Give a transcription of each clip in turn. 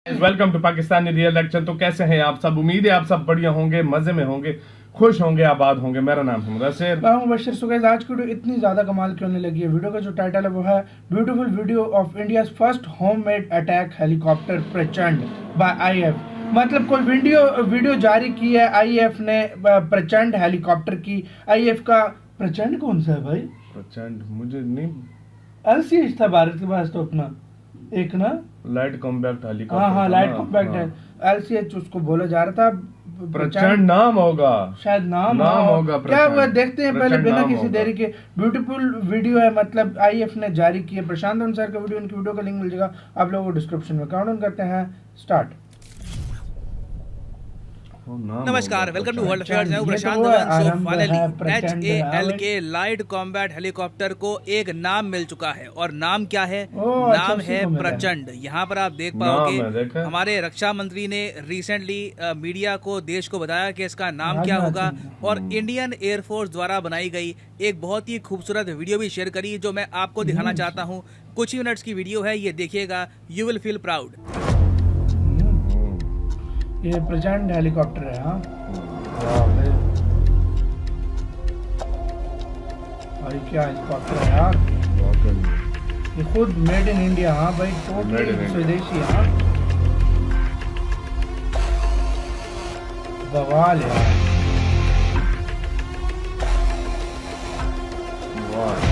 Welcome to Pakistani real action. तो कैसे हैं आप सब? उम्मीद है आप सब बढ़िया होंगे, मजे में होंगे, खुश होंगे, आबाद होंगे। मेरा नाम है मुदस्सिर। मैं हूं बशीर। सो गाइस, आज की वीडियो इतनी ज़्यादा कमाल क्यों नहीं लगी है? वीडियो का जो टाइटल है वो है beautiful video of India's first homemade attack helicopter प्रचंड बाय आईएफ। मतलब कोई वीडियो जारी की है आईएफ ने प्रचंड हेलीकॉप्टर की। आईएफ का प्रचंड कौन सा है भाई? प्रचंड मुझे नहीं, एलसीएच था भारत के पास तो अपना एक ना लाइट कॉम्पैक्ट हेलीकॉप्टर। हाँ, लाइट कॉम्पैक्ट है, एलसीएच उसको बोला जा रहा था। प्रचंड नाम होगा, शायद नाम होगा। क्या हुआ देखते हैं पहले, बिना किसी होगा। देरी के। ब्यूटीफुल वीडियो है, मतलब आईएफ ने जारी की है। प्रशांत अनुसार का वीडियो, उनकी वीडियो का लिंक मिल जाएगा आप लोगों को डिस्क्रिप्शन में। काउंट डाउन करते हैं, स्टार्ट। नमस्कार, वेलकम टू वर्ल्ड अफेयर्स। मैं Prashant Dhawan. So finally HALK light combat helicopter को एक नाम मिल चुका है, और नाम क्या है? नाम है प्रचंड। यहाँ पर आप देख पाओगे हमारे रक्षा मंत्री ने रिसेंटली मीडिया को, देश को बताया कि इसका नाम क्या होगा, और इंडियन एयरफोर्स द्वारा बनाई गई एक बहुत ही खूबसूरत वीडियो भी शेयर करी, जो मैं आपको दिखाना चाहता हूँ। कुछ ही मिनट्स की वीडियो है, ये देखिएगा, यू विल फील प्राउड। ये प्रचंड हेलीकॉप्टर है। हाँ भाई, क्या हेलीकॉप्टर है यार, ये खुद मेड इन इंडिया। हाँ भाई, टोटली स्वदेशी है। हाँ बवाल यार,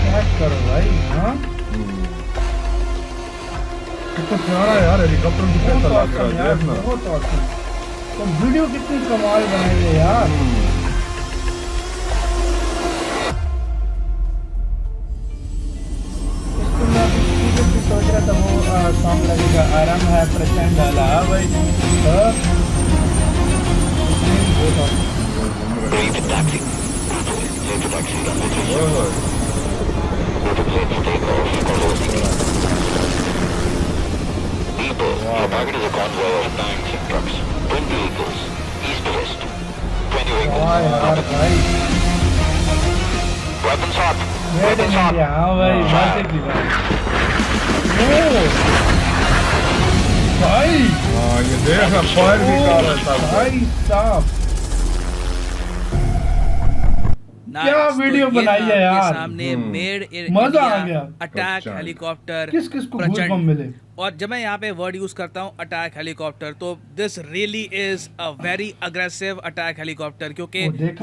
चेक करो भाई। हाँ कितना प्यारा यार हेलीकॉप्टर, कितना लग रहा है देखना। बहुत औसम। तो वीडियो कितनी कमाल बनाई है यार। इसको मैं भी सोच रहा था वो सॉन्ग लगेगा, आराम है प्रचंड वाला। हाँ भाई, Target is a convoy of tanks and trucks. 20 vehicles, east to west. 20 vehicles. यार भाई, Weapons hot. Made in Weapons hot. India. हाँ भाई, मजे की बात। भाई ये देखना, फायर भी कर रहा था भाई साहब, क्या वीडियो तो ये बनाई है आपके यार। सामने मेड इन मजा आ इंडिया गया। अटैक हेलीकॉप्टर किस किस को प्रचंड। गूज़बम्प मिले। और जब मैं यहाँ पे वर्ड यूज करता हूँ अटैक हेलीकॉप्टर, तो this really is a very aggressive attack helicopter, क्योंकि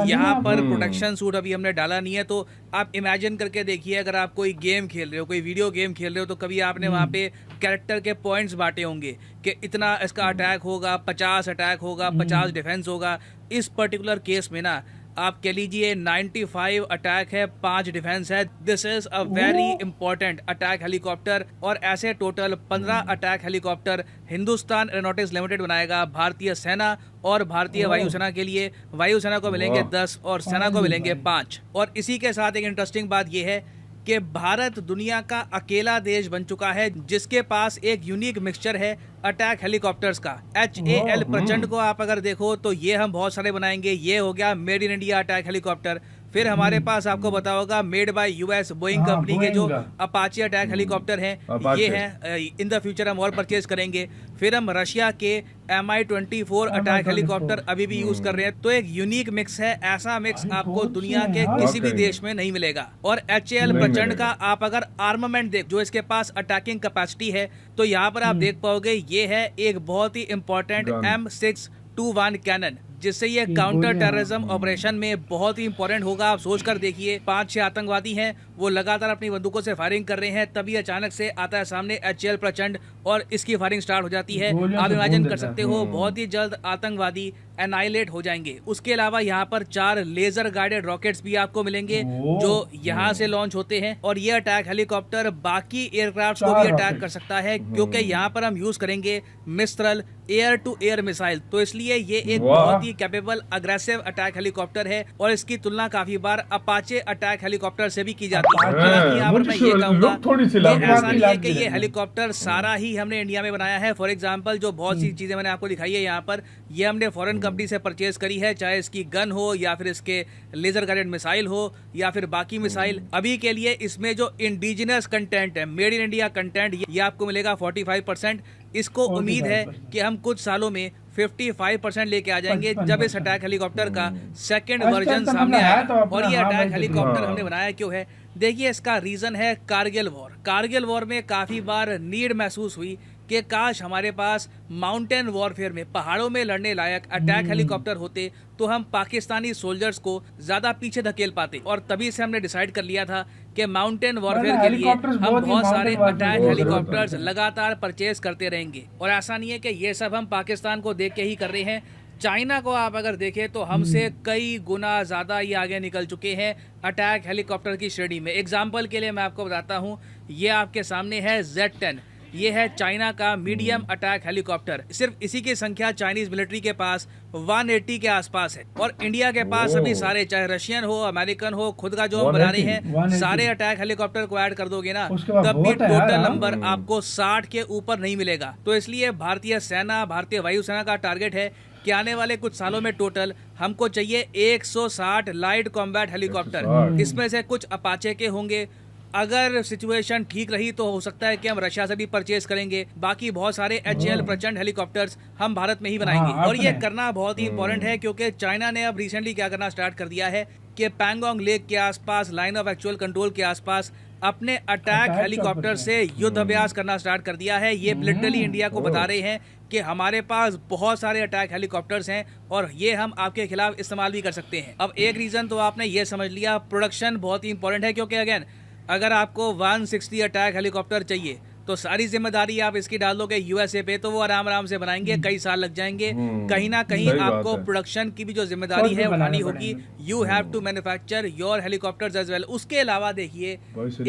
यहाँ पर प्रोटेक्शन सूट अभी हमने डाला नहीं है। तो आप इमेजिन करके देखिए, अगर आप कोई गेम खेल रहे हो, कोई वीडियो गेम खेल रहे हो, तो कभी आपने वहाँ पे कैरेक्टर के पॉइंट्स बांटे होंगे कि इतना इसका अटैक होगा, 50 अटैक होगा, 50 डिफेंस होगा। इस पर्टिकुलर केस में ना आप कह लीजिए 95 अटैक है, 5 डिफेंस है। This is a very important attack helicopter, और ऐसे total 15 attack helicopter Hindustan aeronautics limited बनाएगा भारतीय सेना और भारतीय वायुसेना के लिए। वायुसेना को मिलेंगे 10 और सेना को मिलेंगे 5। और इसी के साथ एक इंटरेस्टिंग बात यह है कि भारत दुनिया का अकेला देश बन चुका है जिसके पास एक यूनिक मिक्सचर है अटैक हेलीकॉप्टर्स का। HAL प्रचंड को आप अगर देखो तो ये हम बहुत सारे बनाएंगे। ये हो गया made in India attack helicopter. फिर हमारे पास आपको बता होगा made by US Boeing company के जो अपाचे अटैक हेलीकॉप्टर हैं, ये हैं। इन द फ्यूचर हम और परचेज करेंगे। फिर हम रशिया के Mi-24 अटैक हेलीकॉप्टर अभी भी यूज कर रहे हैं। तो एक यूनिक मिक्स है, ऐसा मिक्स आपको दुनिया के किसी भी देश में नहीं मिलेगा। और HAL प्रचंड का आप अगर आर्मामेंट देख, जो इसके पास अटैकिंग कैपेसिटी है, तो यहाँ पर आप देख पाओगे ये है एक बहुत ही इंपॉर्टेंट M621 कैनन, जिससे ये काउंटर टेररिज्म ऑपरेशन में बहुत ही इंपॉर्टेंट होगा। आप सोच कर देखिए, 5-6 आतंकवादी हैं, वो लगातार अपनी बंदूकों से फायरिंग कर रहे हैं, तभी अचानक से आता है सामने HAL प्रचंड और इसकी फायरिंग स्टार्ट हो जाती है। आप इमेजिन कर सकते हो, बहुत ही जल्द आतंकवादी एनाइलेट हो जाएंगे। उसके अलावा यहाँ पर 4 लेजर गाइडेड रॉकेट्स भी आपको मिलेंगे जो यहाँ से लॉन्च होते हैं। और ये अटैक हेलीकॉप्टर बाकी एयरक्राफ्ट को भी अटैक कर सकता है, क्योंकि यहाँ पर हम यूज करेंगे Mistral air to air missile. तो इसलिए ये एक बहुत ही कैपेबल अग्रेसिव अटैक हेलीकॉप्टर है, और इसकी तुलना काफी बार अपाचे अटैक हेलीकॉप्टर से भी की जाती है। हालांकि यहाँ पर मैं ये कहूंगा कि ऐसा नहीं है कि ये हेलीकॉप्टर सारा ही हमने इंडिया में बनाया है। फॉर एग्जांपल, जो बहुत सी चीजें मैंने आपको दिखाई है यहाँ पर, ये हमने फॉरेन कंपनी से परचेज करी है, चाहे इसकी गन हो या फिर इसके लेजर गाइडेड मिसाइल हो या फिर बाकी मिसाइल। अभी के लिए इसमें जो इंडिजिनस कंटेंट है, मेड इन इंडिया कंटेंट, ये आपको मिलेगा 45%। इसको उम्मीद है कि हम कुछ सालों में 55% लेके आ जाएंगे जब इस अटैक हेलीकॉप्टर का सेकंड वर्जन सामने आएगा। और ये अटैक हेलीकॉप्टर हमने बनाया क्यों है, देखिए इसका रीजन है कारगिल वॉर। कारगिल वॉर में काफी बार नीड महसूस हुई कि काश हमारे पास माउंटेन वॉरफेयर में पहाड़ों में लड़ने लायक अटैक हेलीकॉप्टर होते तो हम पाकिस्तानी सोल्जर्स को ज्यादा पीछे धकेल पाते। और तभी से हमने डिसाइड कर लिया था कि माउंटेन वॉरफेयर के लिए हम बहुत सारे अटैक हेलीकॉप्टर्स लगातार परचेज करते रहेंगे। और ऐसा नहीं है कि ये सब हम पाकिस्तान को देख के ही कर रहे हैं, चाइना को आप अगर देखें तो हमसे कई गुना ज्यादा ये आगे निकल चुके हैं अटैक हेलीकॉप्टर की श्रेणी में। एग्जाम्पल के लिए मैं आपको बताता हूँ, ये आपके सामने है Z10, ये है चाइना का मीडियम अटैक हेलीकॉप्टर। सिर्फ इसी की संख्या चाइनीज मिलिट्री के पास 180 के आसपास है। और इंडिया के पास अभी सारे, चाहे रशियन हो, अमेरिकन हो, खुद का जो हम बना रहे हैं, सारे अटैक हेलीकॉप्टर को ऐड कर दोगे ना, तब भी टोटल नंबर आपको 60 के ऊपर नहीं मिलेगा। तो इसलिए भारतीय सेना, भारतीय वायुसेना का टारगेट है कि आने वाले कुछ सालों में टोटल हमको चाहिए 160 लाइट कॉम्बैट हेलीकॉप्टर। इसमें से कुछ अपाचे के होंगे, अगर सिचुएशन ठीक रही तो हो सकता है कि हम रशिया से भी परचेज करेंगे। बाकी बहुत सारे HAL प्रचंड हेलीकॉप्टर्स हम भारत में ही बनाएंगे। और ये करना बहुत ही इंपॉर्टेंट है क्योंकि चाइना ने अब रिसेंटली क्या करना स्टार्ट कर दिया है कि पैंगोंग लेक के आसपास, लाइन ऑफ एक्चुअल कंट्रोल के आसपास अपने अटैक हेलीकॉप्टर से युद्ध अभ्यास करना स्टार्ट कर दिया है। ये लिटरली इंडिया को बता रहे हैं कि हमारे पास बहुत सारे अटैक हेलीकॉप्टर्स हैं और ये हम आपके खिलाफ इस्तेमाल भी कर सकते हैं। अब एक रीजन तो आपने ये समझ लिया, प्रोडक्शन बहुत ही इंपॉर्टेंट है, क्योंकि अगेन अगर आपको 160 अटैक हेलीकॉप्टर चाहिए तो सारी जिम्मेदारी आप इसकी डाल दोगे USA पे, तो वो आराम से बनाएंगे, कई साल लग जाएंगे। कहीं ना कहीं आपको प्रोडक्शन की भी जो जिम्मेदारी है उठानी होगी। You have to manufacture your helicopters as well. उसके अलावा देखिए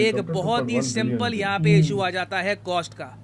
एक बहुत ही सिंपल यहाँ पे इशू आ जाता है कॉस्ट का।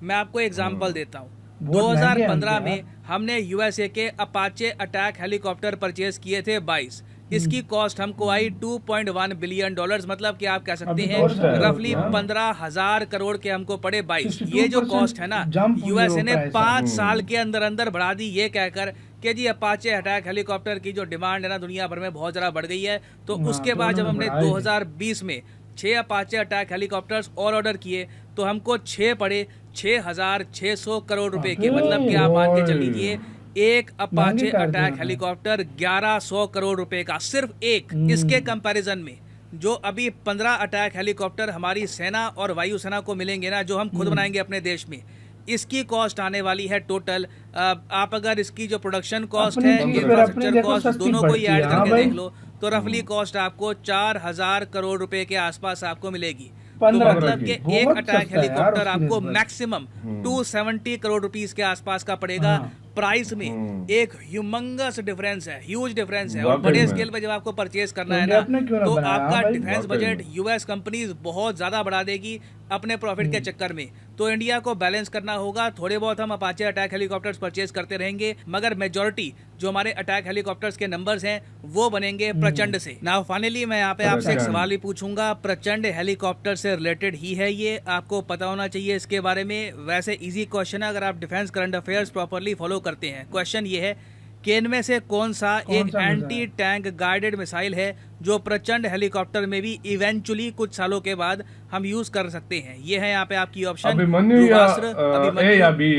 मैं आपको एग्जाम्पल देता हूँ, 2015 में हमने USA के अपाचे अटैक हेलीकॉप्टर परचेज किए थे 22। इसकी कॉस्ट हमको आई $2.1 बिलियन, मतलब कि आप कह सकते हैं रफली 15,000 करोड़ के हमको पड़े 22। ये जो कॉस्ट है ना, USA ने 5 साल के अंदर अंदर बढ़ा दी, ये कहकर कि जी अपाचे अटैक हेलीकॉप्टर की जो डिमांड है ना दुनिया भर में बहुत ज़्यादा बढ़ गई है। तो उसके बाद जब हमने 2020 में 6 अपाचे अटैक हेलीकॉप्टर्स और ऑर्डर किए तो हमको 6 पड़े 6,600 करोड़ रुपए के। मतलब कि आप मान के चल लीजिए एक अपाचे अटैक हेलीकॉप्टर 1100 करोड़ रुपए का, सिर्फ एक। इसके कंपैरिजन में जो अभी 15 अटैक हेलीकॉप्टर हमारी सेना और वायुसेना को मिलेंगे ना, जो हम खुद बनाएंगे अपने देश में, इसकी कॉस्ट आने वाली है टोटल, आप अगर इसकी जो प्रोडक्शन कॉस्ट है, इंफ्रास्ट्रक्चर कॉस्ट, दोनों को ही ऐड करके देख लो तो रफली कॉस्ट आपको 4,000 करोड़ रुपए के आसपास आपको मिलेगी। तो मतलब कि एक अटैक हेलीकॉप्टर आपको मैक्सिमम 270 करोड़ रुपीस के आसपास का पड़ेगा। प्राइस में एक ह्यूमंगस डिफरेंस है, ह्यूज डिफरेंस है। और बड़े स्केल पे जब आपको परचेज करना है ना, तो आपका डिफेंस बजट US कंपनीज बहुत ज्यादा बढ़ा देगी अपने प्रॉफिट के चक्कर में। तो इंडिया को बैलेंस करना होगा। थोड़े बहुत हम अपाचे अटैक हेलीकॉप्टर्स परचेज करते रहेंगे, मगर मेजॉरिटी जो हमारे अटैक हेलीकॉप्टर्स के नंबर्स हैं वो बनेंगे प्रचंड से। नाउ फाइनली मैं यहाँ पे आपसे एक सवाल भी पूछूंगा, प्रचंड हेलीकॉप्टर से रिलेटेड ही है ये, आपको पता होना चाहिए इसके बारे में। वैसे इजी क्वेश्चन है अगर आप defence current affairs properly follow करते हैं। क्वेश्चन ये है कि इनमें से कौन सा एक एंटी टैंक गाइडेड मिसाइल है जो प्रचंड हेलीकॉप्टर में भी इवेंचुअली कुछ सालों के बाद हम यूज कर सकते हैं। ये है यहाँ पे आपकी ऑप्शन, अभिमन्यु या बी,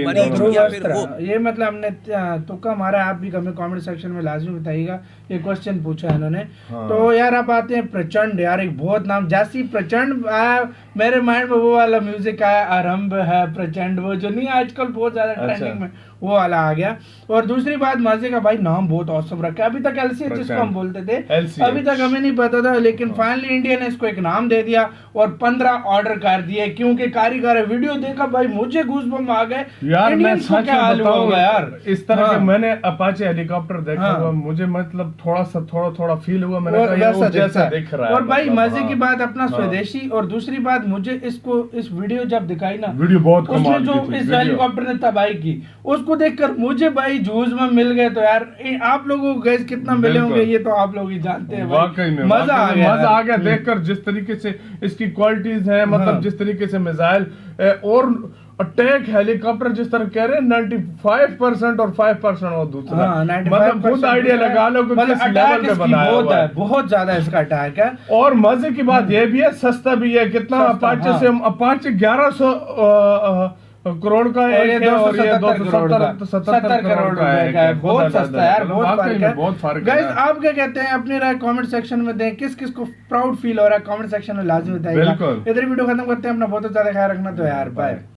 या फिर वो। ये मतलब हमने तुक्का मारा, आप भी हमें कमेंट सेक्शन में लाजमी बताइएगा। ये क्वेश्चन पूछा है इन्होंने। तो यार आप आते हैं प्रचंड, यार एक बहुत नाम, जैसी प्रचंड आया मेरे माइंड में वो वाला म्यूजिक आया, आरंभ है प्रचंड, वो जो नहीं आजकल बहुत ज्यादा ट्रेंडिंग में, वो वाला आ गया। और दूसरी बात मजे का भाई नाम बहुत औसम रखा है। अभी तक LCH जिसको हम बोलते थे, अभी तक हमें नहीं पता था, लेकिन फाइनली इंडिया ने इसको एक नाम दे दिया और 15 ऑर्डर कर दिए क्योंकि कारीगर वीडियो देखा भाई मुझे गूज़बम्प आ गए यार। मैं सच क्या हाल होगा यार, इस तरह के मैंने अपाचे हेलीकॉप्टर देखा हुआ, मुझे मतलब थोड़ा फील हुआ, मैंने कहा ये वो जैसा दिख रहा है। और भाई मजे की बात अपना स्वदेशी, और दूसरी बात मुझे इसको इस वीडियो जब दिखाई ना, वीडियो बहुत कमाल जो इस हेलीकॉप्टर ने तबाही की, उसको देखकर मुझे भाई जूझ में मिल गए। तो यार आप लोगों को गैस कितना मिले होंगे ये तो आप लोग ही जानते हैं। वाकई में मजा आ गया देखकर, जिस तरीके से इसकी क्वालिटीज है, मतलब जिस तरीके से मिसाइल और अटैक हेलीकॉप्टर जिस तरह कह रहे हैं 95% और 5% और दूसरा, मतलब खुद आइडिया लगा लो कुछ इस लेवल पे बनाया हुआ है, बहुत ज्यादा इसका अटैक है। और मजे की बात ये भी है, सस्ता भी है। कितना अपाचे से हम अपाचे 1100 करोड़ का और ये एक है और ये 270 करोड़ रुपए का है। बहुत सस्ता है यार, बहुत फर्क है। बहुत फर्क गाइस है। आप क्या कहते हैं, अपनी राय कमेंट सेक्शन में दें। किस किस को प्राउड फील हो रहा है कमेंट सेक्शन में लाजमी बताइएगा। बिल्कुल। इधर वीडियो खत्म करते हैं, अपना बहुत ज्यादा ख्याल रखना। तो यार बाय।